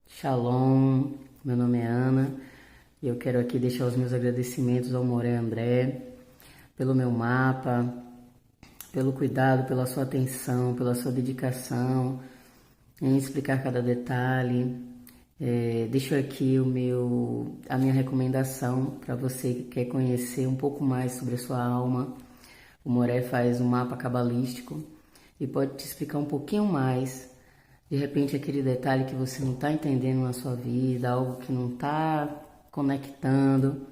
Shalom, meu nome é Ana e eu quero aqui deixar os meus agradecimentos ao Moré André pelo meu mapa, pelo cuidado, pela sua atenção, pela sua dedicação em explicar cada detalhe. Deixo aqui a minha recomendação para você que quer conhecer um pouco mais sobre a sua alma. O Moré faz um mapa cabalístico e pode te explicar um pouquinho mais. De repente, aquele detalhe que você não está entendendo na sua vida, algo que não está conectando,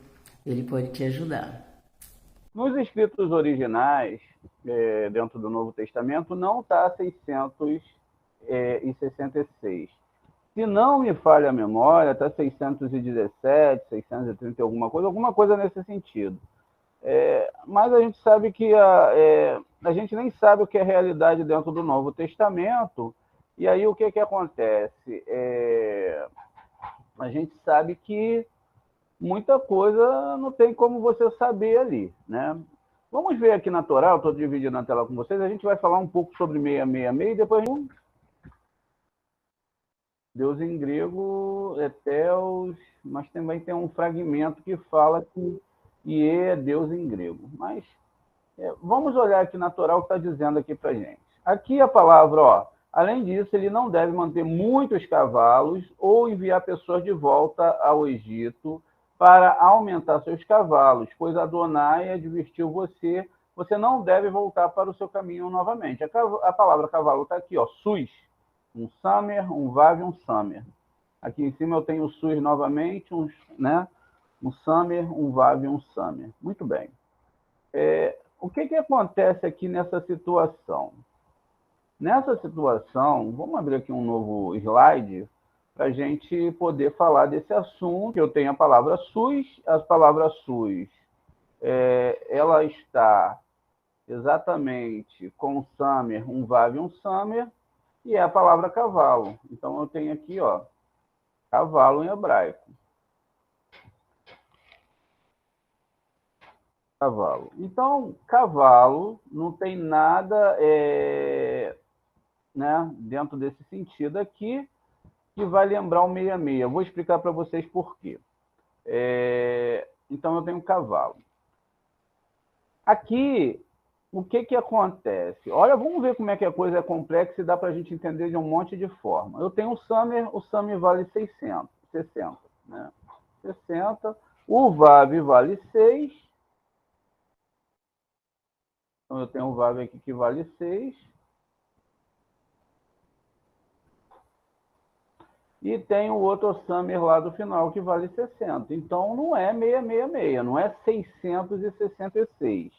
ele pode te ajudar. Nos escritos originais, dentro do Novo Testamento, não está 666. Se não me falha a memória, está 617, 630, alguma coisa nesse sentido. Mas a gente sabe que a gente nem sabe o que é realidade dentro do Novo Testamento. E aí o que acontece? A gente sabe que muita coisa não tem como você saber ali, né? Vamos ver aqui na Torá, eu estou dividindo a tela com vocês, a gente vai falar um pouco sobre 666 e depois Deus em grego é Theos, mas também tem um fragmento que fala que Ie é Deus em grego. Mas vamos olhar aqui na Torá o que está dizendo aqui para gente. Aqui a palavra, ó, além disso, ele não deve manter muitos cavalos ou enviar pessoas de volta ao Egito para aumentar seus cavalos, pois Adonai advertiu você, você não deve voltar para o seu caminho novamente. A palavra cavalo está aqui, ó, sus, um samer, um vav e um samer. Aqui em cima eu tenho o sus novamente, um samer, um vav e um samer. Muito bem. O que acontece aqui nessa situação? Nessa situação, vamos abrir aqui um novo slide para a gente poder falar desse assunto. Eu tenho a palavra sus, ela está exatamente com um samer, um vav e um samer, e é a palavra cavalo. Então eu tenho aqui, ó, cavalo em hebraico. Cavalo. Então, cavalo não tem nada dentro desse sentido aqui que vai lembrar o 66. Eu vou explicar para vocês por quê. Então, eu tenho cavalo. Aqui, o que acontece? Olha, vamos ver como é que a coisa é complexa e dá para a gente entender de um monte de forma. Eu tenho o Samer vale 60, né? 60. O Vav vale 6. Então, eu tenho um Vav aqui que vale 6. E tem o outro Samer lá do final, que vale 60. Então, não é 666, não é 666.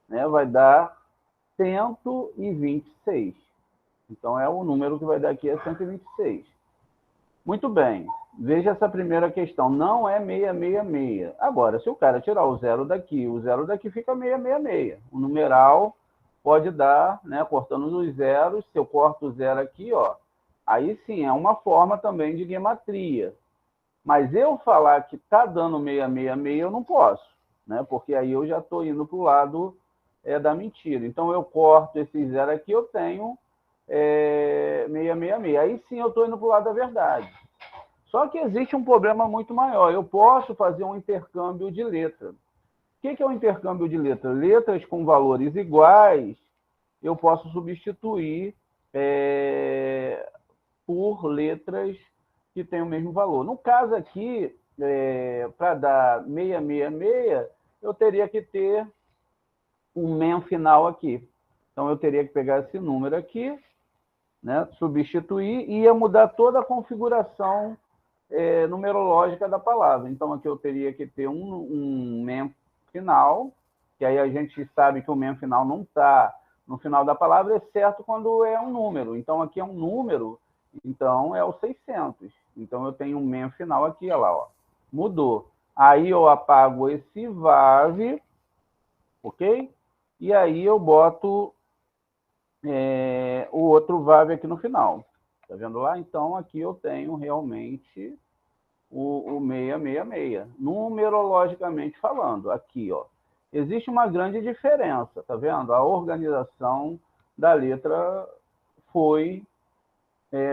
Né? Vai dar 126. Então, é o número que vai dar aqui, é 126. Muito bem. Veja essa primeira questão. Não é 666. Agora, se o cara tirar o zero daqui fica 666. O numeral pode dar, né, cortando os zeros. Se eu corto o zero aqui, ó, aí sim, é uma forma também de gematria. Mas eu falar que está dando 666, eu não posso, né? Porque aí eu já estou indo para o lado da mentira. Então, eu corto esse zero aqui, eu tenho 666. Aí sim eu estou indo para o lado da verdade. Só que existe um problema muito maior. Eu posso fazer um intercâmbio de letra. O que é um intercâmbio de letra? Letras com valores iguais, eu posso substituir por letras que têm o mesmo valor. No caso aqui, para dar 666, eu teria que ter um men final aqui. Então, eu teria que pegar esse número aqui, né, substituir, e ia mudar toda a configuração numerológica da palavra. Então, aqui eu teria que ter um men final, que aí a gente sabe que o men final não está no final da palavra, exceto quando é um número. Então, aqui é um número, então é o 600. Então, eu tenho um men final aqui, olha lá, ó, mudou. Aí eu apago esse vav, ok? E aí eu boto o outro vav aqui no final. Tá vendo lá? Então, aqui eu tenho realmente o 666. Numerologicamente falando, aqui, ó, existe uma grande diferença, tá vendo? A organização da letra foi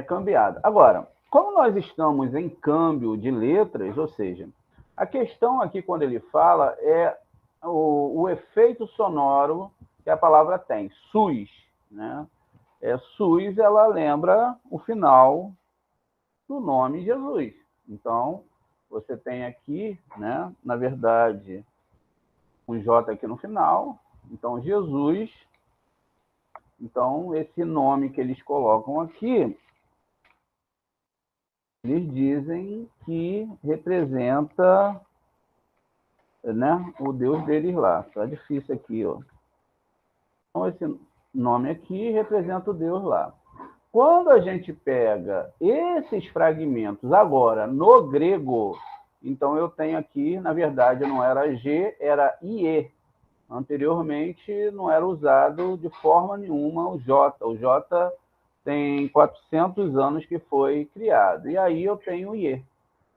cambiada. Agora, como nós estamos em câmbio de letras, ou seja, a questão aqui, quando ele fala, é o efeito sonoro que a palavra tem, sus, né? Sus, ela lembra o final do nome Jesus. Então, você tem aqui, né, na verdade, um J aqui no final. Então, Jesus. Então, esse nome que eles colocam aqui, eles dizem que representa, né, o Deus deles lá. Tá difícil aqui, ó. Então, esse nome aqui representa o Deus lá. Quando a gente pega esses fragmentos agora no grego, então eu tenho aqui, na verdade, não era G, era IE. Anteriormente não era usado de forma nenhuma o J. O J tem 400 anos que foi criado. E aí eu tenho o IE,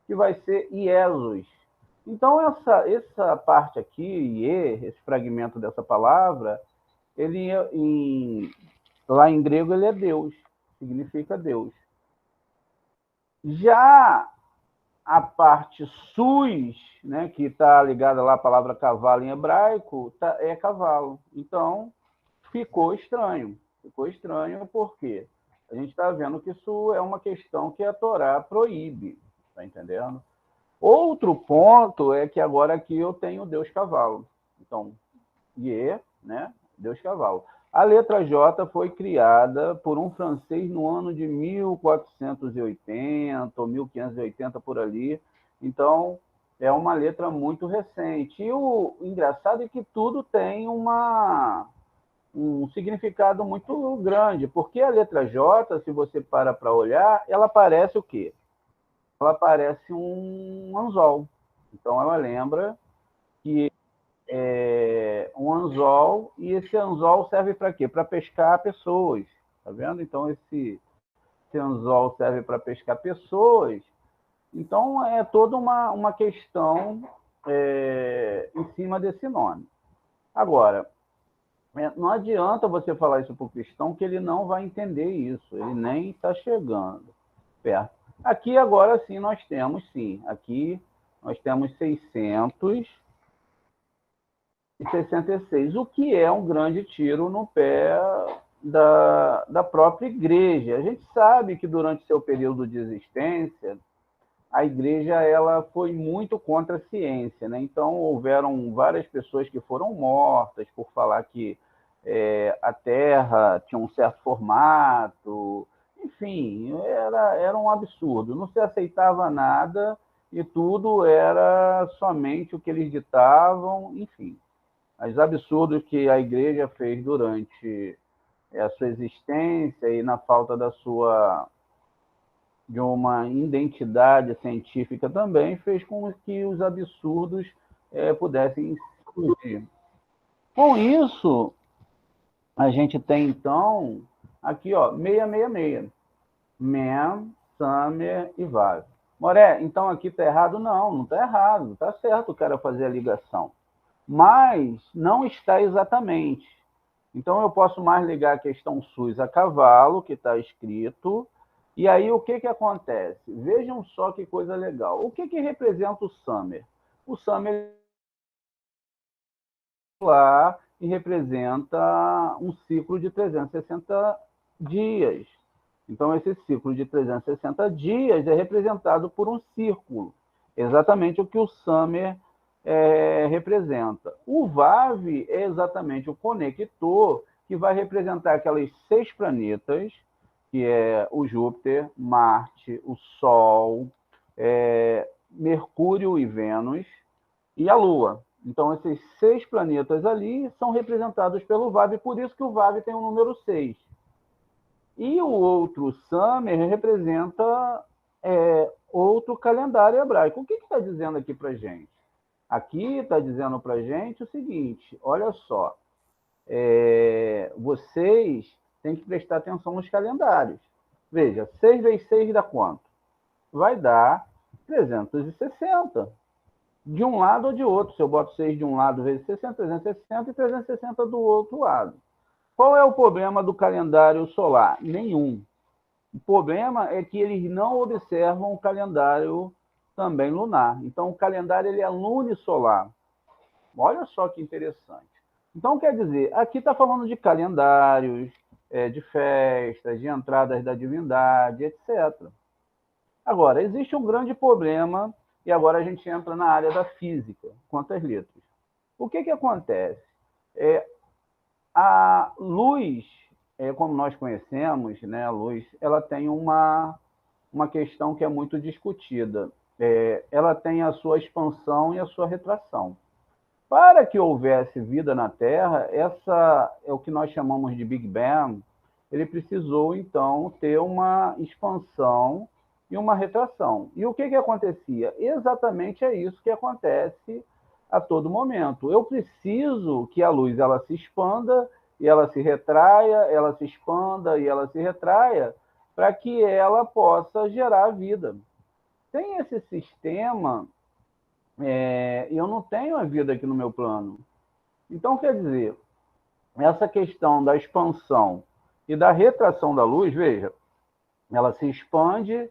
que vai ser Iesus. Então essa parte aqui, IE, esse fragmento dessa palavra, ele lá em grego ele é Deus, significa Deus. Já a parte sus, né, que está ligada lá à palavra cavalo em hebraico, é cavalo. Então, ficou estranho. Ficou estranho porque a gente está vendo que isso é uma questão que a Torá proíbe. Está entendendo? Outro ponto é que agora aqui eu tenho Deus cavalo. Então, né, Deus cavalo. A letra J foi criada por um francês no ano de 1480 ou 1580, por ali. Então, é uma letra muito recente. E o engraçado é que tudo tem um significado muito grande, porque a letra J, se você para olhar, ela parece o quê? Ela parece um anzol. Então, ela lembra que um anzol, e esse anzol serve para quê? Para pescar pessoas, tá vendo? Então, esse anzol serve para pescar pessoas. Então, é toda uma questão em cima desse nome. Agora, não adianta você falar isso para o cristão, que ele não vai entender isso, ele nem está chegando perto. Aqui, agora sim, nós temos, aqui nós temos 666, o que é um grande tiro no pé da própria igreja. A gente sabe que durante seu período de existência, a igreja ela foi muito contra a ciência, né? Então, houveram várias pessoas que foram mortas por falar que a Terra tinha um certo formato. Enfim, era um absurdo. Não se aceitava nada e tudo era somente o que eles ditavam. Enfim, os absurdos que a igreja fez durante a sua existência e na falta de uma identidade científica também, fez com que os absurdos pudessem surgir. Com isso, a gente tem, então, aqui, ó, 666. Man, Summer e Vav. Moré, então aqui está errado? Não, não está errado. Está certo o cara fazer a ligação. Mas não está exatamente. Então, eu posso mais ligar a questão SUS a cavalo, que está escrito. E aí, o que acontece? Vejam só que coisa legal. O que representa o Summer? O Summer lá e representa um ciclo de 360 dias. Então, esse ciclo de 360 dias é representado por um círculo. Exatamente o que o Summer representa. O Vav é exatamente o conector que vai representar aquelas 6 planetas, que é o Júpiter, Marte, o Sol, Mercúrio e Vênus, e a Lua. Então, esses 6 planetas ali são representados pelo Vav, por isso que o Vav tem o número 6. E o outro Summer representa outro calendário hebraico. O que está dizendo aqui para a gente? Aqui está dizendo para a gente o seguinte, olha só, vocês têm que prestar atenção nos calendários. Veja, 6 vezes 6 dá quanto? Vai dar 360. De um lado ou de outro. Se eu boto 6 de um lado vezes 60, 360 e 360 do outro lado. Qual é o problema do calendário solar? Nenhum. O problema é que eles não observam o calendário também lunar. Então, o calendário ele é lunisolar. Olha só que interessante. Então, quer dizer, aqui está falando de calendários, de festas, de entradas da divindade, etc. Agora, existe um grande problema, e agora a gente entra na área da física, quanto às letras. O que, que acontece? A luz, como nós conhecemos, né, a luz, ela tem uma questão que é muito discutida. Ela tem a sua expansão e a sua retração. Para que houvesse vida na Terra, essa é o que nós chamamos de Big Bang, ele precisou, então, ter uma expansão e uma retração. E o que, que acontecia? Exatamente é isso que acontece a todo momento. Eu preciso que a luz ela se expanda e ela se retraia, ela se expanda e ela se retraia, para que ela possa gerar vida. Sem esse sistema, eu não tenho a vida aqui no meu plano. Então, quer dizer, essa questão da expansão e da retração da luz, veja, ela se expande,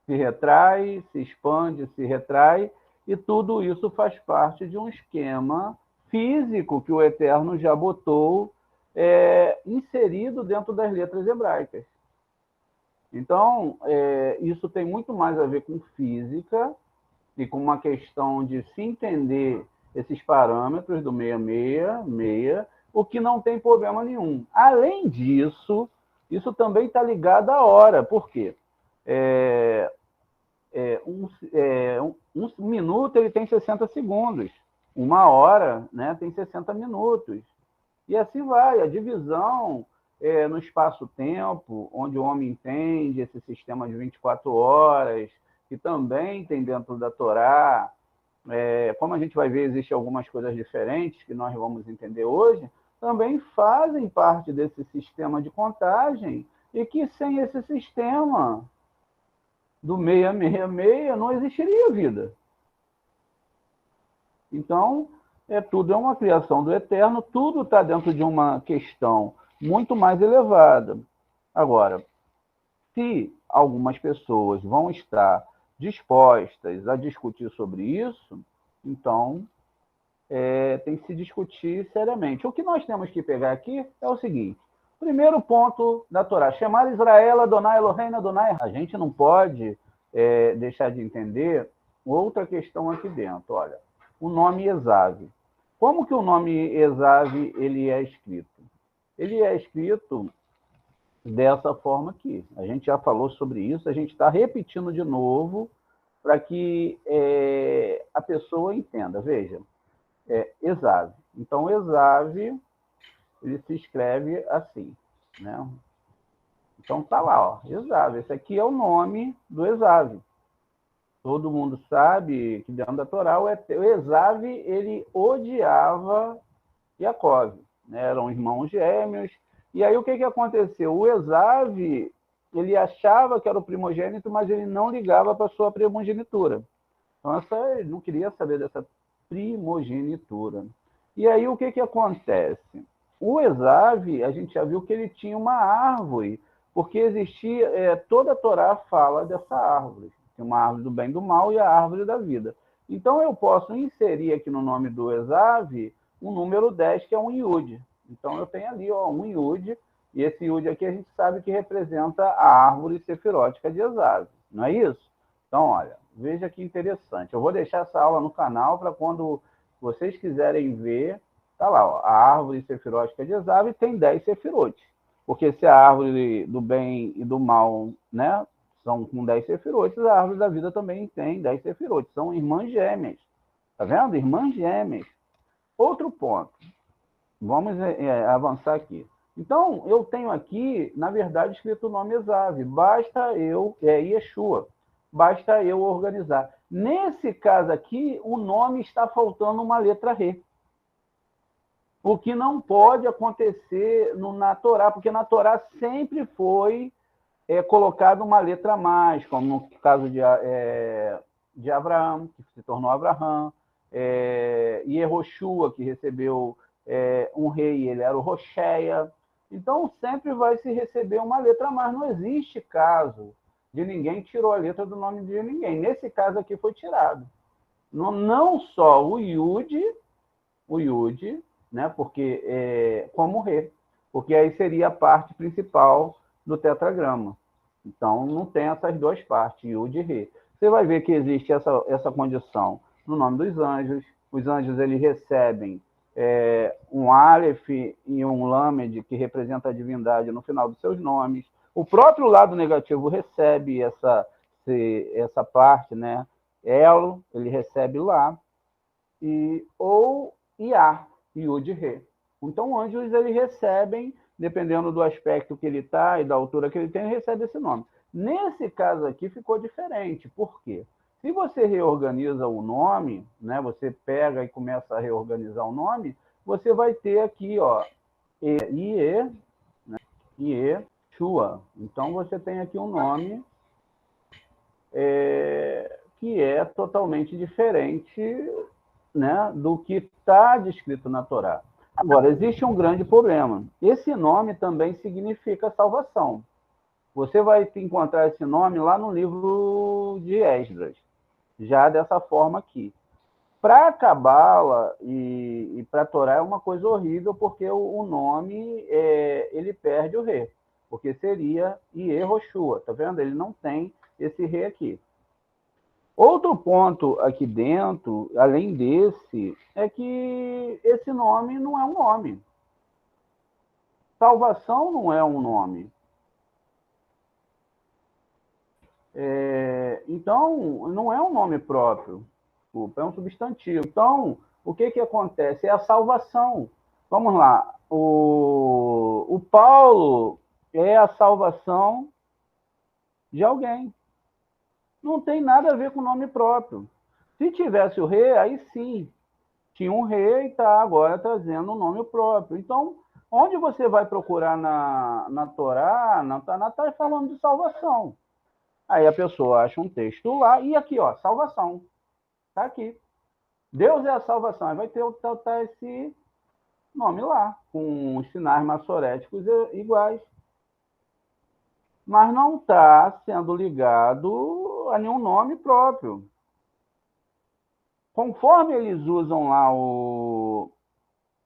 se retrai, se expande, se retrai, e tudo isso faz parte de um esquema físico que o Eterno já botou inserido dentro das letras hebraicas. Então, isso tem muito mais a ver com física e com uma questão de se entender esses parâmetros do 66, o que não tem problema nenhum. Além disso, isso também está ligado à hora. Por quê? Um minuto ele tem 60 segundos. Uma hora, né, tem 60 minutos. E assim vai. A divisão no espaço-tempo, onde o homem entende esse sistema de 24 horas, que também tem dentro da Torá. Como a gente vai ver, existem algumas coisas diferentes que nós vamos entender hoje, também fazem parte desse sistema de contagem, e que sem esse sistema do 666 não existiria vida. Então, tudo é uma criação do Eterno, tudo está dentro de uma questão muito mais elevada. Agora, se algumas pessoas vão estar dispostas a discutir sobre isso, então tem que se discutir seriamente. O que nós temos que pegar aqui é o seguinte: primeiro ponto da Torá, chamar Israel Adonai Eloheinu Adonai. A gente não pode deixar de entender outra questão aqui dentro. Olha, o nome Esav. Como que o nome Esav ele é escrito? Ele é escrito dessa forma aqui. A gente já falou sobre isso, a gente está repetindo de novo para que a pessoa entenda. Veja, Esav. Então, Esav, ele se escreve assim, né? Então, tá lá, ó, Esav. Esse aqui é o nome do Esav. Todo mundo sabe que dentro da Torá, o Esav, ele odiava Jacó, né? Eram irmãos gêmeos. E aí, o que aconteceu? O Esav, ele achava que era o primogênito, mas ele não ligava para a sua primogenitura. Então, ele não queria saber dessa primogenitura. E aí, o que acontece? O Esav, a gente já viu que ele tinha uma árvore, porque existia, toda a Torá fala dessa árvore. Tem uma árvore do bem e do mal e a árvore da vida. Então, eu posso inserir aqui no nome do Esav o número 10, que é um Iud. Então, eu tenho ali um Iud, e esse Iud aqui a gente sabe que representa a árvore sefirótica de Esav. Não é isso? Então, olha, veja que interessante. Eu vou deixar essa aula no canal para quando vocês quiserem ver. Tá lá, ó, a árvore sefirótica de Esav tem 10 sefirotes. Porque se a árvore do bem e do mal, né, são com 10 sefirotes, a árvore da vida também tem 10 sefirotes. São irmãs gêmeas. Tá vendo? Irmãs gêmeas. Outro ponto. Vamos avançar aqui. Então, eu tenho aqui, na verdade, escrito o nome Esav. Basta eu, Yeshua. Basta eu organizar. Nesse caso aqui, o nome está faltando uma letra Re. O que não pode acontecer na Torá, porque na Torá sempre foi colocado uma letra a mais, como no caso de Abraão, que se tornou Abraham, e Yehoshua, que recebeu um rei, ele era o Rocheia. Então, sempre vai se receber uma letra a mais. Não existe caso de ninguém tirou a letra do nome de ninguém. Nesse caso aqui foi tirado. Não só o Yud, né, porque como Rê, porque aí seria a parte principal do tetragrama. Então, não tem essas duas partes, Yud e Rê. Você vai ver que existe essa condição no nome dos anjos. Os anjos eles recebem um Aleph e um Lamed, que representa a divindade no final dos seus nomes. O próprio lado negativo recebe essa parte, né? Elo, ele recebe lá, ou Iá, Yud Rê. Então, anjos eles recebem, dependendo do aspecto que ele está e da altura que ele tem, ele recebe esse nome. Nesse caso aqui ficou diferente. Por quê? Se você reorganiza o nome, né, você pega e começa a reorganizar o nome, você vai ter aqui, ó, Ie, né, Ie, Shua. Então, você tem aqui um nome que é totalmente diferente, né, do que está descrito na Torá. Agora, existe um grande problema. Esse nome também significa salvação. Você vai encontrar esse nome lá no livro de Esdras, já dessa forma aqui. Para a Cabala e para a Torá é uma coisa horrível, porque o nome ele perde o rei, porque seria Iehoshua, tá vendo? Ele não tem esse rei aqui. Outro ponto aqui dentro, além desse, é que esse nome não é um nome. Salvação não é um nome. Então, não é um nome próprio. Desculpa, é um substantivo. Então, o que acontece? É a salvação. Vamos lá. O Paulo é a salvação de alguém. Não tem nada a ver com o nome próprio. Se tivesse o rei, aí sim. Tinha um rei e está agora trazendo um nome próprio. Então, onde você vai procurar na Torá, na Taná, está falando de salvação. Aí a pessoa acha um texto lá, e aqui, ó, salvação. Está aqui. Deus é a salvação. Aí vai ter esse nome lá, com os sinais maçoréticos iguais. Mas não está sendo ligado a nenhum nome próprio. Conforme eles usam lá o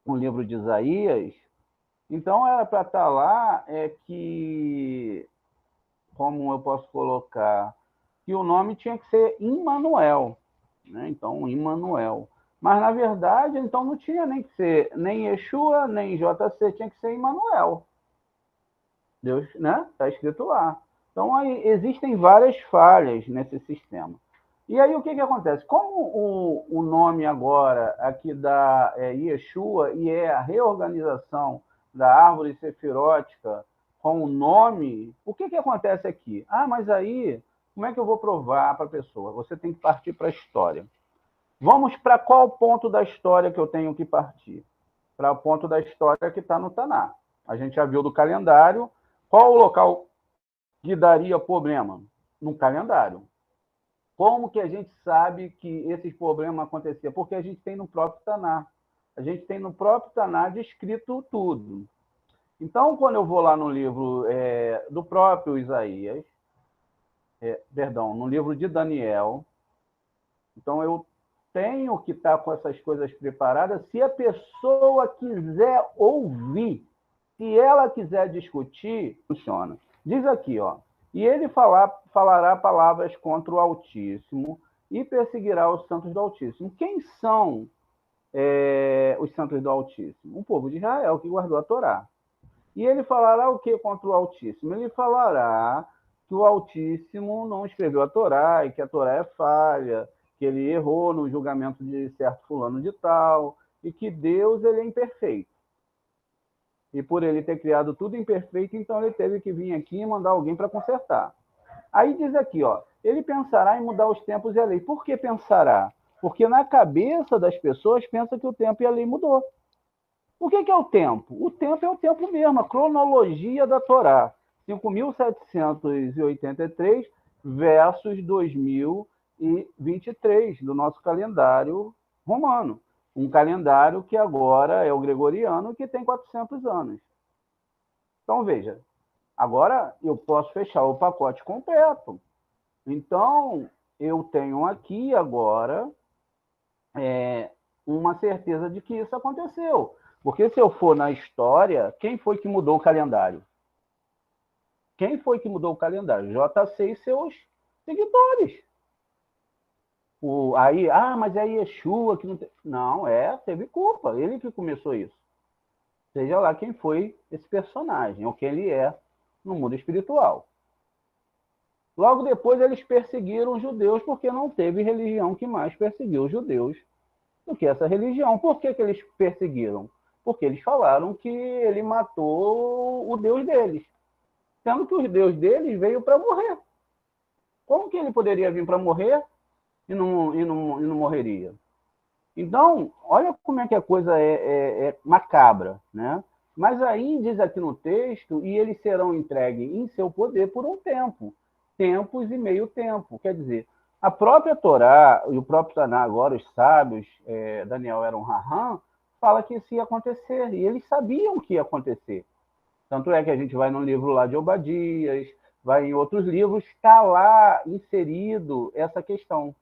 livro de Isaías, então era para estar lá que, como eu posso colocar, que o nome tinha que ser Immanuel, né? Então, Immanuel. Mas, na verdade, então não tinha nem que ser nem Yeshua, nem JC, tinha que ser Immanuel. Deus, né? Está escrito lá. Então, aí existem várias falhas nesse sistema. E aí, o que acontece? Como o nome agora aqui da Yeshua e é a reorganização da árvore sefirótica com o nome, o que acontece aqui? Ah, mas aí, como é que eu vou provar para a pessoa? Você tem que partir para a história. Vamos para qual ponto da história que eu tenho que partir? Para o ponto da história que está no Taná. A gente já viu do calendário. Qual o local que daria problema? No calendário. Como que a gente sabe que esses problemas aconteciam? Porque a gente tem no próprio Taná. A gente tem no próprio Taná descrito tudo. Então, quando eu vou lá no livro do próprio Isaías, no livro de Daniel, então eu tenho que estar com essas coisas preparadas. Se a pessoa quiser ouvir, se ela quiser discutir, funciona. Diz aqui, ó, e ele falará palavras contra o Altíssimo e perseguirá os santos do Altíssimo. Quem são os santos do Altíssimo? O povo de Israel que guardou a Torá. E ele falará o que contra o Altíssimo? Ele falará que o Altíssimo não escreveu a Torá e que a Torá é falha, que ele errou no julgamento de certo fulano de tal, e que Deus ele é imperfeito. E por ele ter criado tudo imperfeito, então ele teve que vir aqui e mandar alguém para consertar. Aí diz aqui, ó, ele pensará em mudar os tempos e a lei. Por que pensará? Porque na cabeça das pessoas pensa que o tempo e a lei mudou. O que é o tempo? O tempo é o tempo mesmo, a cronologia da Torá. 5.783 versus 2023 do nosso calendário romano. Um calendário que agora é o gregoriano, que tem 400 anos. Então, veja, agora eu posso fechar o pacote completo. Então, eu tenho aqui agora uma certeza de que isso aconteceu. Porque se eu for na história, quem foi que mudou o calendário? Quem foi que mudou o calendário? JC e seus seguidores. Mas é Yeshua que não tem... Não, teve culpa. Ele que começou isso. Seja lá quem foi esse personagem, ou quem ele é no mundo espiritual. Logo depois, eles perseguiram os judeus, porque não teve religião que mais perseguiu os judeus do que essa religião. Por que eles perseguiram? Porque eles falaram que ele matou o Deus deles, sendo que o Deus deles veio para morrer. Como que ele poderia vir para morrer e não morreria? Então, olha como é que a coisa é macabra, né? Mas aí diz aqui no texto, e eles serão entregues em seu poder por um tempo, tempos e meio tempo. Quer dizer, a própria Torá e o próprio Taná, agora os sábios, Daniel Eron Raham, fala que isso ia acontecer, e eles sabiam que ia acontecer. Tanto é que a gente vai no livro lá de Obadias, vai em outros livros, está lá inserido essa questão.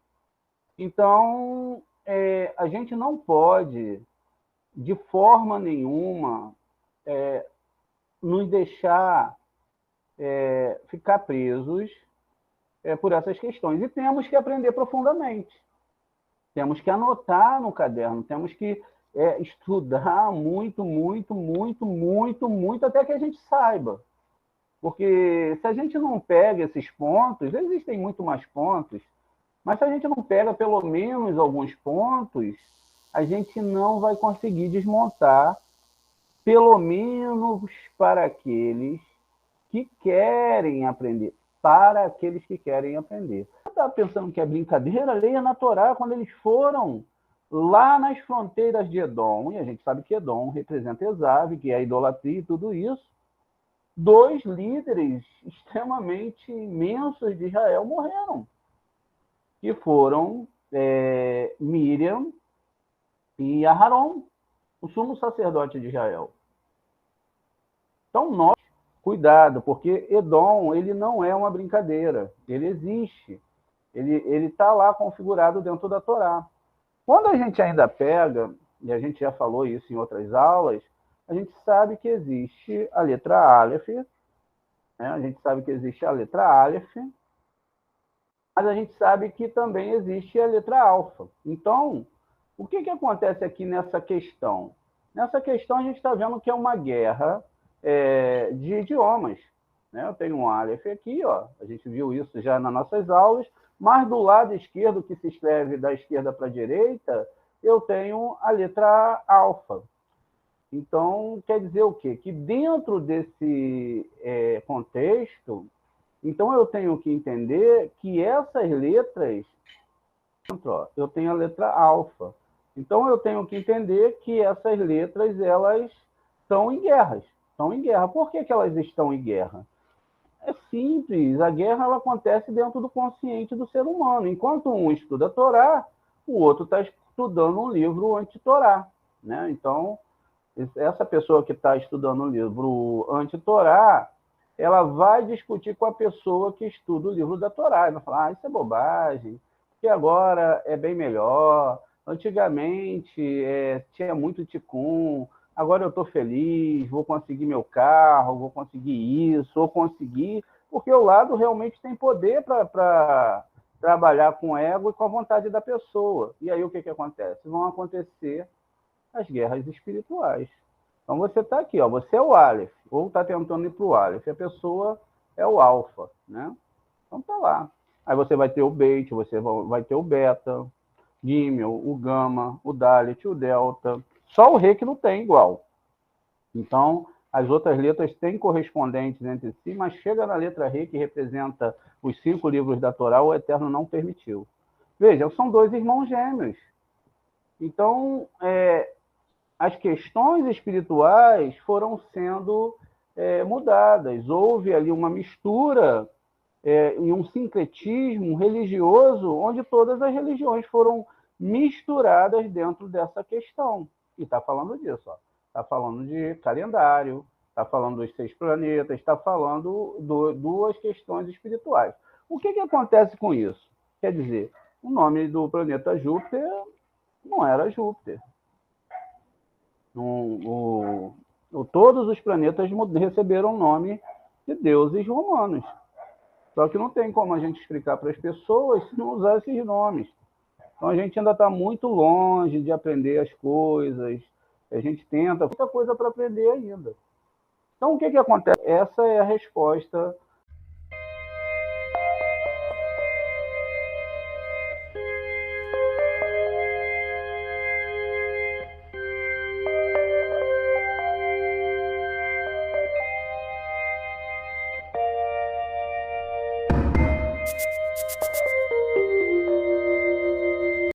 Então, a gente não pode, de forma nenhuma, nos deixar ficar presos por essas questões. E temos que aprender profundamente. Temos que anotar no caderno, temos que estudar muito, muito, muito, muito, muito, até que a gente saiba. Porque se a gente não pega esses pontos, existem muito mais pontos, mas se a gente não pega pelo menos alguns pontos, a gente não vai conseguir desmontar, pelo menos para aqueles que querem aprender. Para aqueles que querem aprender. Eu estava pensando que é brincadeira, leia na Torá, quando eles foram lá nas fronteiras de Edom, e a gente sabe que Edom representa Esav, que é a idolatria e tudo isso, 2 líderes extremamente imensos de Israel morreram, que foram Miriam e Aharon, o sumo sacerdote de Israel. Então, nós, cuidado, porque Edom, ele não é uma brincadeira, ele existe, ele está lá configurado dentro da Torá. Quando a gente ainda pega, e a gente já falou isso em outras aulas, a gente sabe que existe a letra Aleph, né? A gente sabe que existe a letra Aleph, mas a gente sabe que também existe a letra alfa. Então, o que acontece aqui nessa questão? Nessa questão, a gente está vendo que é uma guerra de idiomas. Né? Eu tenho um Aleph aqui, ó, a gente viu isso já nas nossas aulas, mas do lado esquerdo, que se escreve da esquerda para a direita, eu tenho a letra alfa. Então, quer dizer o quê? Que dentro desse contexto, então eu tenho que entender que essas letras, eu tenho a letra alfa. Então eu tenho que entender que essas letras, elas estão em guerras. Estão em guerra. Por que elas estão em guerra? É simples. A guerra ela acontece dentro do consciente do ser humano. Enquanto um estuda a Torá, o outro está estudando um livro anti-Torá. Né? Então, essa pessoa que está estudando um livro anti-Torá, ela vai discutir com a pessoa que estuda o livro da Torá. Ela vai falar, isso é bobagem, porque agora é bem melhor. Antigamente tinha muito ticum, agora eu estou feliz, vou conseguir meu carro, vou conseguir isso, vou conseguir, porque o lado realmente tem poder para trabalhar com o ego e com a vontade da pessoa. E aí o que acontece? Vão acontecer as guerras espirituais. Então você está aqui, ó, você é o Aleph, ou está tentando ir para o Aleph, a pessoa é o Alfa, né? Então tá lá. Aí você vai ter o Beit, você vai ter o Beta, Gimel, o Gama, o Dalet, o Delta. Só o Rei que não tem igual. Então, as outras letras têm correspondentes entre si, mas chega na letra Rei, que representa os 5 livros da Torá, o Eterno não permitiu. Veja, são 2 irmãos gêmeos. Então, as questões espirituais foram sendo mudadas. Houve ali uma mistura e um sincretismo religioso, onde todas as religiões foram misturadas dentro dessa questão. E está falando disso. Está falando de calendário, está falando dos 6 planetas, está falando duas questões espirituais. O que acontece com isso? Quer dizer, o nome do planeta Júpiter não era Júpiter. Todos os planetas receberam o nome de deuses romanos. Só que não tem como a gente explicar para as pessoas se não usar esses nomes. Então a gente ainda está muito longe de aprender as coisas. A gente tenta, muita coisa para aprender ainda. Então o que acontece? Essa é a resposta.